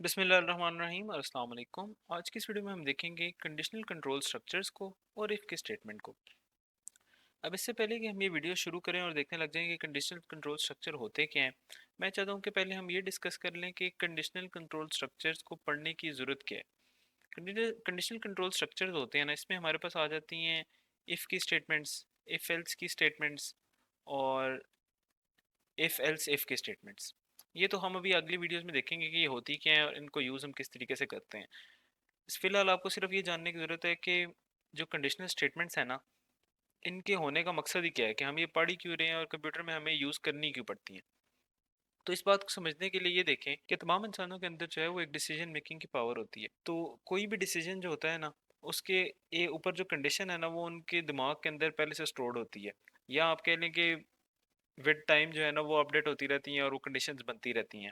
बिस्मिल्लाहिर्रहमानिर्रहीम और अस्सलाम वालेकुम। आज की इस वीडियो में हम देखेंगे कंडीशनल कंट्रोल स्ट्रक्चर्स को और इफ के स्टेटमेंट को। अब इससे पहले कि हम ये वीडियो शुरू करें और देखने लग जाएं कि कंडीशनल कंट्रोल स्ट्रक्चर होते क्या हैं, मैं चाहता हूं कि पहले हम ये डिस्कस कर लें कि कंडीशनल कंट्रोल स्ट्रक्चर्स को पढ़ने की ज़रूरत क्या है। कंडीशनल कंट्रोल स्ट्रक्चर्स होते हैं ना, इसमें हमारे पास आ जाती हैं इफ़ की स्टेटमेंट्स, इफ़ एल्स की स्टेटमेंट्स और इफ़ एल्स इफ़ के स्टेटमेंट्स। ये तो हम अभी अगली वीडियोस में देखेंगे कि ये होती क्या है और इनको यूज़ हम किस तरीके से करते हैं। फिलहाल आपको सिर्फ ये जानने की ज़रूरत है कि जो कंडीशनल स्टेटमेंट्स हैं ना, इनके होने का मकसद ही क्या है, कि हम ये पढ़ ही क्यों रहे हैं और कंप्यूटर में हमें यूज़ करनी क्यों पड़ती हैं। तो इस बात को समझने के लिए ये देखें कि तमाम इंसानों के अंदर जो है वो एक डिसीजन मेकिंग की पावर होती है। तो कोई भी डिसीजन जो होता है ना, उसके ये ऊपर जो कंडीशन है ना, वो उनके दिमाग के अंदर पहले से स्टोर्ड होती है। या आप कह लें कि विद टाइम जो है ना वो अपडेट होती रहती हैं और वो कंडीशंस बनती रहती हैं।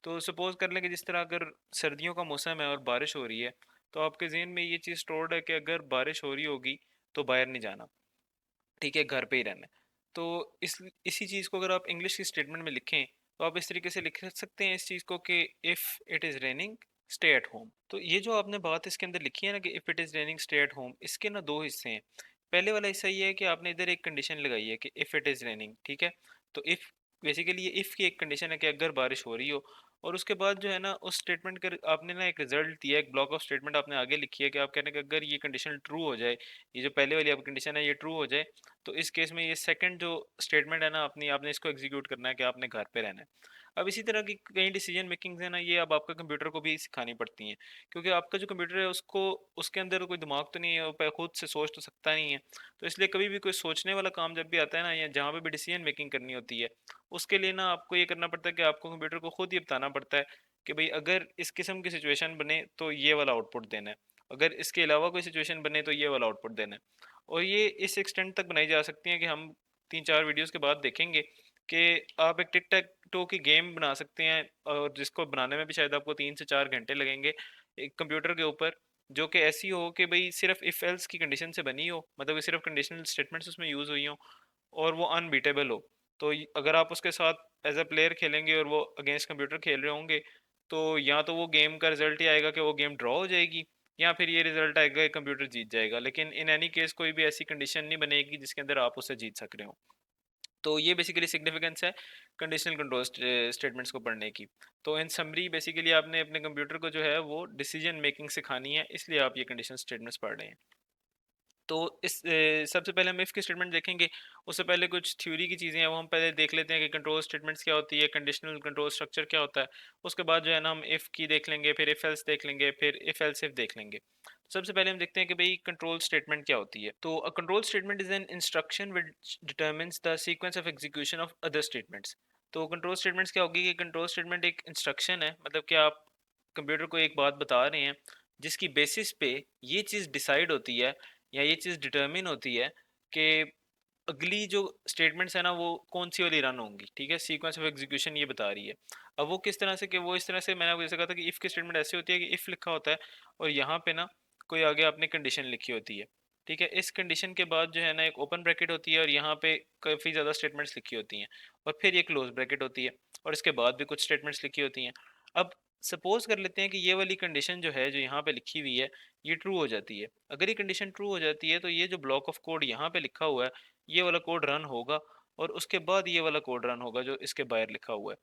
तो सपोज कर लें कि जिस तरह अगर सर्दियों का मौसम है और बारिश हो रही है, तो आपके जहन में ये चीज़ स्टोर्ड है कि अगर बारिश हो रही होगी तो बाहर नहीं जाना, ठीक है, घर पे ही रहना है। तो इसी चीज़ को अगर आप इंग्लिश की स्टेटमेंट में लिखें, तो आप इस तरीके से लिख सकते हैं इस चीज़ को कि if it is raining stay at home. तो ये जो आपने बात इसके अंदर लिखी है ना कि if it is raining stay at home, इसके ना दो हिस्से हैं। पहले वाला हिस्सा ये है कि आपने इधर एक कंडीशन लगाई है कि इफ़ इट इज़ रेनिंग, ठीक है। तो इफ़ बेसिकली ये इफ़ की एक कंडीशन है कि अगर बारिश हो रही हो, और उसके बाद जो है ना उस स्टेटमेंट का आपने ना एक रिजल्ट दिया, एक ब्लॉक ऑफ स्टेटमेंट आपने आगे लिखी है कि आप कह रहे हैं कि अगर ये कंडीशन ट्रू हो जाए, ये जो पहले वाली आपकी कंडीशन है ये ट्रू हो जाए, तो इस केस में ये सेकंड जो स्टेटमेंट है ना अपनी, आपने इसको एग्जीक्यूट करना है कि आपने घर पे रहना है। अब इसी तरह की कई डिसीजन मेकिंग्स है ना, ये अब आपका कंप्यूटर को भी सिखानी पड़ती हैं, क्योंकि आपका जो कंप्यूटर है उसको, उसके अंदर कोई दिमाग तो नहीं है, वो खुद से सोच तो सकता नहीं है। तो इसलिए कभी भी कोई सोचने वाला काम जब भी आता है ना, या जहाँ पे भी डिसीजन मेकिंग करनी होती है, उसके लिए ना आपको ये करना पड़ता है कि आपको कंप्यूटर को खुद ये बताना पड़ता है कि भाई अगर इस किस्म की सिचुएशन बने तो ये वाला आउटपुट देना है, अगर इसके अलावा कोई सिचुएशन बने तो ये वाला आउटपुट देना है। और ये इस एक्सटेंट तक बनाई जा सकती है कि हम 3-4 वीडियोस के बाद देखेंगे कि आप एक टिक टैक टो की गेम बना सकते हैं, और जिसको बनाने में भी शायद आपको 3 से 4 घंटे लगेंगे एक कंप्यूटर के ऊपर, जो कि ऐसी हो कि भाई सिर्फ इफ एल्स की कंडीशन से बनी हो, मतलब कि सिर्फ कंडीशनल स्टेटमेंट्स उसमें यूज़ हुई हो और वो अनबीटेबल हो। तो अगर आप उसके साथ एज अ प्लेयर खेलेंगे और वो अगेंस्ट कंप्यूटर खेल रहे होंगे, तो या तो वो गेम का रिजल्ट ही आएगा कि वो गेम ड्रॉ हो जाएगी, या फिर ये रिजल्ट आएगा कि कंप्यूटर जीत जाएगा। लेकिन इन एनी केस कोई भी ऐसी कंडीशन नहीं बनेगी जिसके अंदर आप उससे जीत सक रहे हो। तो ये बेसिकली सिग्निफिकेंस है कंडीशनल कंट्रोल स्टेटमेंट्स को पढ़ने की। तो इन समरी बेसिकली आपने अपने कंप्यूटर को जो है वो डिसीजन मेकिंग सिखानी है, इसलिए आप ये कंडीशनल स्टेटमेंट्स पढ़ रहे हैं। तो सबसे पहले हम इफ़ की स्टेटमेंट देखेंगे। उससे पहले कुछ थ्योरी की चीज़ें हैं वो हम पहले देख लेते हैं कि कंट्रोल स्टेटमेंट्स क्या होती है, कंडीशनल कंट्रोल स्ट्रक्चर क्या होता है। उसके बाद जो है ना हम इफ़ की देख लेंगे, फिर इफ़ एल्स देख लेंगे, फिर इफ़ एल्स इफ देख लेंगे। तो सबसे पहले हम देखते हैं कि भाई कंट्रोल स्टेटमेंट क्या होती है। तो a control statement is an instruction which determines the sequence of execution of other statements. तो कंट्रोल स्टेटमेंट्स क्या होगी कि कंट्रोल स्टेटमेंट एक इंस्ट्रक्शन है, मतलब कि आप कंप्यूटर को एक बात बता रहे हैं जिसकी बेसिस पे ये चीज़ डिसाइड होती है या ये चीज़ डिटरमिन होती है कि अगली जो स्टेटमेंट्स है ना वो कौन सी वाली रन होंगी, ठीक है। सीक्वेंस ऑफ एग्जीक्यूशन ये बता रही है। अब वो किस तरह से, कि वो इस तरह से मैंने आपको जैसे कहा था कि इफ़ की स्टेटमेंट ऐसी होती है कि इफ़ लिखा होता है और यहाँ पे ना कोई आगे आपने कंडीशन लिखी होती है, ठीक है। इस कंडीशन के बाद जो है ना एक ओपन ब्रैकेट होती है और यहाँ पे काफ़ी ज़्यादा स्टेटमेंट्स लिखी होती हैं, और फिर ये क्लोज ब्रैकेट होती है और इसके बाद भी कुछ स्टेटमेंट्स लिखी होती हैं। अब सपोज कर लेते हैं कि ये वाली कंडीशन जो है, जो यहाँ पे लिखी हुई है, ये ट्रू हो जाती है। अगर ये कंडीशन ट्रू हो जाती है तो ये जो ब्लॉक ऑफ कोड यहाँ पे लिखा हुआ है, ये वाला कोड रन होगा, और उसके बाद ये वाला कोड रन होगा जो इसके बाहर लिखा हुआ है।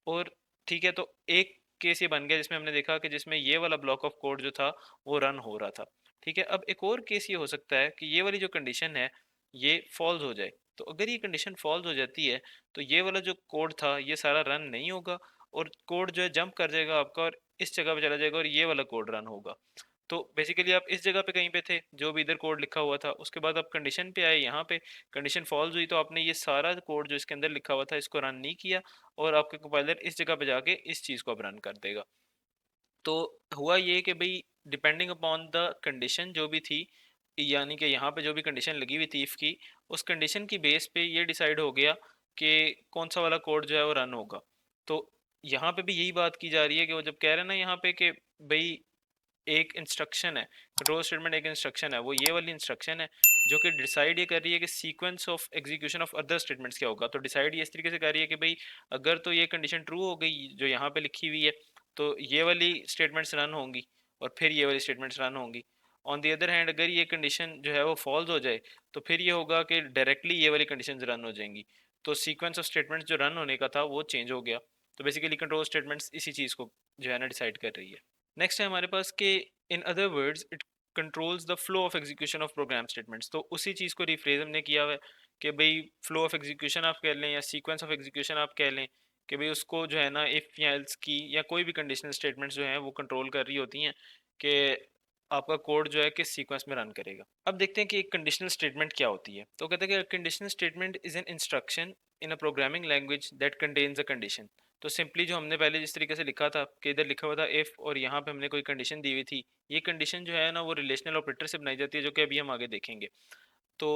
और ठीक है, तो एक केस ये बन गया जिसमें हमने देखा कि जिसमें ये वाला ब्लॉक ऑफ कोड जो था वो रन हो रहा था, ठीक है। अब एक और केस ये हो सकता है कि ये वाली जो कंडीशन है ये फॉल्स हो जाए। तो अगर ये कंडीशन फॉल्स हो जाती है तो ये वाला जो कोड था ये सारा रन नहीं होगा, और कोड जो है जंप कर जाएगा आपका और इस जगह पे चला जाएगा और ये वाला कोड रन होगा। तो बेसिकली आप इस जगह पे कहीं पे थे जो भी इधर कोड लिखा हुआ था, उसके बाद आप कंडीशन पे आए, यहाँ पे कंडीशन फॉल्स हुई, तो आपने ये सारा कोड जो इसके अंदर लिखा हुआ था इसको रन नहीं किया, और आपका कंपाइलर इस जगह पे जाके इस चीज़ को अब रन कर देगा। तो हुआ ये कि भाई डिपेंडिंग अपॉन द कंडीशन जो भी थी, यानी कि यहाँ पे जो भी कंडीशन लगी हुई थी इफ़ की, उस कंडीशन की बेस पे ये डिसाइड हो गया कि कौन सा वाला कोड जो है वो रन होगा। तो यहाँ पे भी यही बात की जा रही है कि वो जब कह रहे हैं ना यहाँ पे कि भाई एक इंस्ट्रक्शन है, कंट्रोल स्टेटमेंट एक इंस्ट्रक्शन है, वो ये वाली इंस्ट्रक्शन है जो कि डिसाइड ये कर रही है कि sequence of execution of other statements क्या होगा। तो डिसाइड ये इस तरीके से कर रही है कि भाई अगर तो ये कंडीशन ट्रू हो गई जो यहाँ पे लिखी हुई है, तो ये वाली स्टेटमेंट्स रन होंगी और फिर ये वाली स्टेटमेंट्स रन होंगी। ऑन दी अदर हैंड अगर ये कंडीशन जो है वो फॉल्स हो जाए तो फिर ये होगा कि डायरेक्टली ये वाली कंडीशन रन हो जाएंगी। तो सीक्वेंस ऑफ स्टेटमेंट्स जो रन होने का था वो चेंज हो गया। तो बेसिकली कंट्रोल स्टेटमेंट्स इसी चीज़ को जो है ना डिसाइड कर रही है। नेक्स्ट है हमारे पास कि in other words it controls the flow of execution of program statements. तो उसी चीज़ को रिफ्रेज हमने किया हुआ है कि भाई फ्लो ऑफ एग्जीक्यूशन आप कह लें या सीक्वेंस ऑफ एग्जीक्यूशन आप कह लें, कि भाई उसको जो है ना इफ़ या एल्स की या कोई भी कंडीशनल स्टेटमेंट्स जो हैं वो कंट्रोल कर रही होती हैं कि आपका कोड जो है किस सीक्वेंस में रन करेगा। अब देखते हैं कि एक कंडीशनल स्टेटमेंट क्या होती है। तो कहते हैं कि conditional statement is an instruction in a programming language that contains a condition. तो सिंपली जो हमने पहले जिस तरीके से लिखा था कि इधर लिखा हुआ था इफ़ और यहाँ पे हमने कोई कंडीशन दी हुई थी, ये कंडीशन जो है ना वो रिलेशनल ऑपरेटर से बनाई जाती है, जो कि अभी हम आगे देखेंगे। तो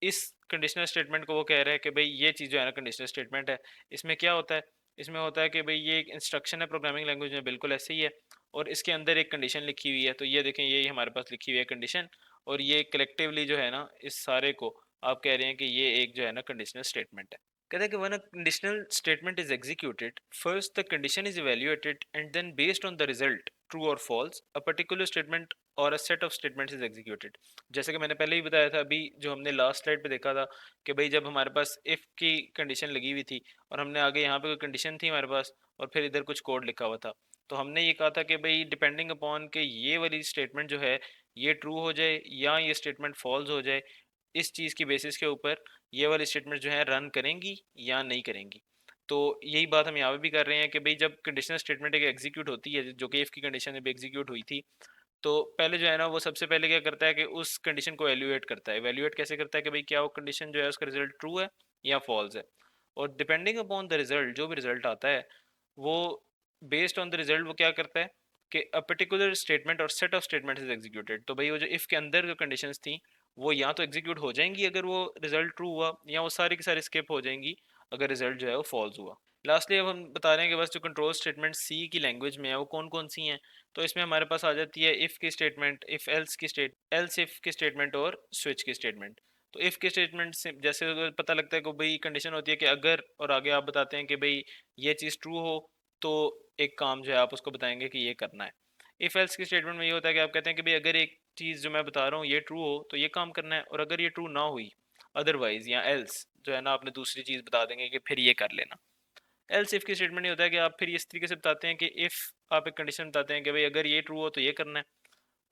इस कंडीशनल स्टेटमेंट को वो कह रहा है कि भाई ये चीज़ जो है ना कंडीशनल स्टेटमेंट है। इसमें क्या होता है, इसमें होता है कि भाई ये एक इंस्ट्रक्शन है प्रोग्रामिंग लैंग्वेज में, बिल्कुल ऐसे ही है, और इसके अंदर एक कंडीशन लिखी हुई है। तो ये देखें, ये हमारे पास लिखी हुई है कंडीशन, और ये कलेक्टिवली जो है ना इस सारे को आप कह रहे हैं कि ये एक जो है ना कंडीशनल स्टेटमेंट है। कहते हैं कि when a conditional statement is executed, first the condition is evaluated and then based on the result, true or false, a particular statement or a set of statements is executed। जैसे कि मैंने पहले ही बताया था, अभी जो हमने लास्ट स्लाइड पे देखा था कि भाई जब हमारे पास इफ़ की कंडीशन लगी हुई थी और हमने आगे यहाँ पे कोई कंडीशन थी हमारे पास और फिर इधर कुछ कोड लिखा हुआ था, तो हमने ये कहा था कि भाई डिपेंडिंग अपॉन के ये वाली स्टेटमेंट जो है ये ट्रू हो जाए या ये स्टेटमेंट फॉल्स हो जाए, इस चीज़ की बेसिस के ऊपर ये वाली स्टेटमेंट जो है रन करेंगी या नहीं करेंगी। तो यही बात हम यहाँ पे भी कर रहे हैं कि भाई जब कंडीशनल स्टेटमेंट एक एग्जीक्यूट होती है, जो कि इफ़ की कंडीशन में एग्जीक्यूट हुई थी, तो पहले जो है ना वो सबसे पहले क्या करता है कि उस कंडीशन को एवेल्यूएट करता है। एवेल्यूएट कैसे करता है कि भाई क्या वो कंडीशन जो है उसका रिजल्ट ट्रू है या फॉल्स है। और डिपेंडिंग अपॉन द रिजल्ट, जो भी रिजल्ट आता है वो बेस्ड ऑन द रिजल्ट वो क्या करता है कि अ पर्टिकुलर स्टेटमेंट और set of statement is executed. तो भाई वो जो इफ़ के अंदर जो कंडीशंस थी वो या तो एग्जीक्यूट हो जाएंगी अगर वो रिजल्ट ट्रू हुआ, या वो सारी की सारी स्किप हो जाएंगी अगर रिजल्ट जो है वो फॉल्स हुआ। लास्टली अब हम बता रहे हैं कि बस जो कंट्रोल स्टेटमेंट सी की लैंग्वेज में है वो कौन कौन सी हैं। तो इसमें हमारे पास आ जाती है इफ़ की स्टेटमेंट, इफ़ एल्स की स्टेट एल्स इफ़ की स्टेटमेंट और स्विच की स्टेटमेंट। तो इफ़ के स्टेटमेंट से जैसे अगर पता लगता है कि भाई कंडीशन होती है कि अगर, और आगे आप बताते हैं कि भाई ये चीज़ ट्रू हो तो एक काम जो है आप उसको बताएंगे कि ये करना है। इफ़ एल्स की स्टेटमेंट में ये होता है कि आप कहते हैं कि भाई अगर एक चीज़ जो मैं बता रहा हूँ ये ट्रू हो तो ये काम करना है, और अगर ये ट्रू ना हुई अदरवाइज या एल्स जो है ना आपने दूसरी चीज़ बता देंगे कि फिर ये कर लेना। एल्स इफ की स्टेटमेंट ये होता है कि आप फिर इस तरीके से बताते हैं कि इफ़ आप एक कंडीशन बताते हैं कि भाई अगर ये ट्रू हो तो ये करना है,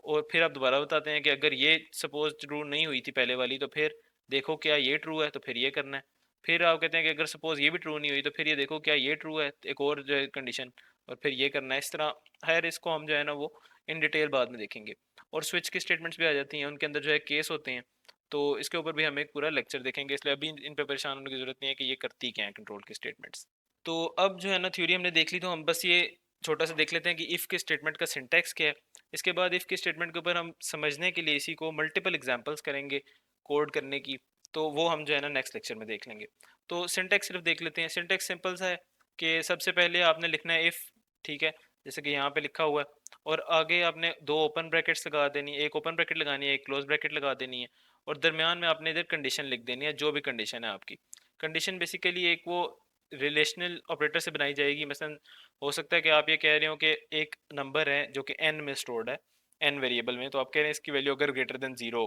और फिर आप दोबारा बताते हैं कि अगर ये सपोज ट्रू नहीं हुई थी पहले वाली तो फिर देखो क्या ये ट्रू है तो फिर ये करना है। फिर आप कहते हैं कि अगर सपोज ये भी ट्रू नहीं हुई तो फिर ये देखो क्या ये ट्रू है, एक और जो है कंडीशन, और फिर ये करना है। इस तरह हर इसको हम जो है ना वो इन डिटेल बाद में देखेंगे। और स्विच की स्टेटमेंट्स भी आ जाती हैं, उनके अंदर जो है केस होते हैं, तो इसके ऊपर भी हम एक पूरा लेक्चर देखेंगे, इसलिए अभी इन पर परेशान होने की जरूरत नहीं है कि ये करती क्या है कंट्रोल की स्टेटमेंट्स। तो अब जो है ना थ्योरी हमने देख ली, तो हम बस ये छोटा सा देख लेते हैं कि इफ़ के स्टेटमेंट का सिंटैक्स क्या है। इसके बाद इफ़ के स्टेटमेंट के ऊपर हम समझने के लिए इसी को मल्टीपल एग्जांपल्स करेंगे कोड करने की, तो वो हम जो है ना नेक्स्ट लेक्चर में देख लेंगे। तो सिंटैक्स सिर्फ देख लेते हैं। सिंटैक्स सिंपल सा है कि सबसे पहले आपने लिखना है इफ़, ठीक है, जैसे कि यहाँ पे लिखा हुआ है, और आगे आपने दो ओपन ब्रैकेट्स लगा देनी है, एक ओपन ब्रैकेट लगानी है, एक क्लोज ब्रैकेट लगा देनी है, और दरमियान में आपने इधर कंडीशन लिख देनी है, जो भी कंडीशन है आपकी। कंडीशन बेसिकली एक वो रिलेशनल ऑपरेटर से बनाई जाएगी। मसलन हो सकता है कि आप ये कह रहे हो कि एक नंबर है जो कि n में स्टोर्ड है, n वेरिएबल में, तो आप कह रहे हैं इसकी वैल्यू अगर ग्रेटर देन 0,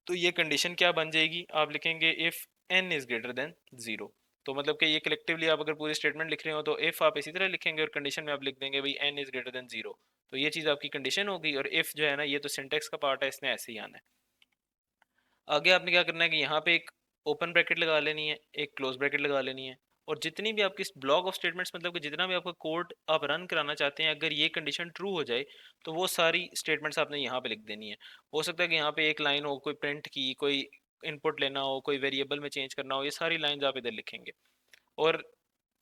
तो ये कंडीशन क्या बन जाएगी, आप लिखेंगे if n is greater than 0। तो मतलब कि ये कलेक्टिवली आप अगर पूरी स्टेटमेंट लिख रहे हो तो इफ़ आप इसी तरह लिखेंगे और कंडीशन में आप लिख देंगे भाई n इज़ ग्रेटर देन 0। तो ये चीज़ आपकी कंडीशन होगी, और इफ़ जो है ना ये तो सिंटेक्स का पार्ट है, इसने ऐसे ही आना है। आगे आपने क्या करना है कि यहाँ पे एक ओपन ब्रैकेट लगा लेनी है, एक क्लोज ब्रैकेट लगा लेनी है, और जितनी भी आपकी ब्लॉक ऑफ स्टेटमेंट्स, मतलब कि जितना भी आपका कोड आप रन कराना चाहते हैं, अगर ये कंडीशन ट्रू हो जाए तो वो सारी स्टेटमेंट्स आपने यहाँ पे लिख देनी है। हो सकता है कि यहाँ पे एक लाइन हो, कोई प्रिंट की, कोई इनपुट लेना हो, कोई वेरिएबल में चेंज करना हो, ये सारी लाइंस आप इधर लिखेंगे। और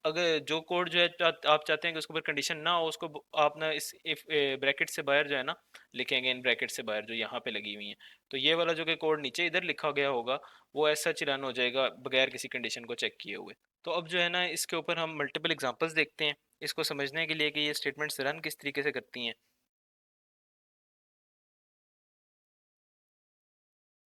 अगर जो कोड जो है आप चाहते हैं कि उसके ऊपर कंडीशन ना हो, उसको आप ना इस इफ ब्रैकेट से बाहर जो है ना लिखेंगे, इन ब्रैकेट से बाहर जो यहाँ पे लगी हुई हैं। तो ये वाला जो कि कोड नीचे इधर लिखा गया होगा वो ऐसा रन हो जाएगा बगैर किसी कंडीशन को चेक किए हुए। तो अब जो है ना इसके ऊपर हम मल्टीपल एग्जांपल्स देखते हैं इसको समझने के लिए कि ये स्टेटमेंट्स रन किस तरीके से करती हैं।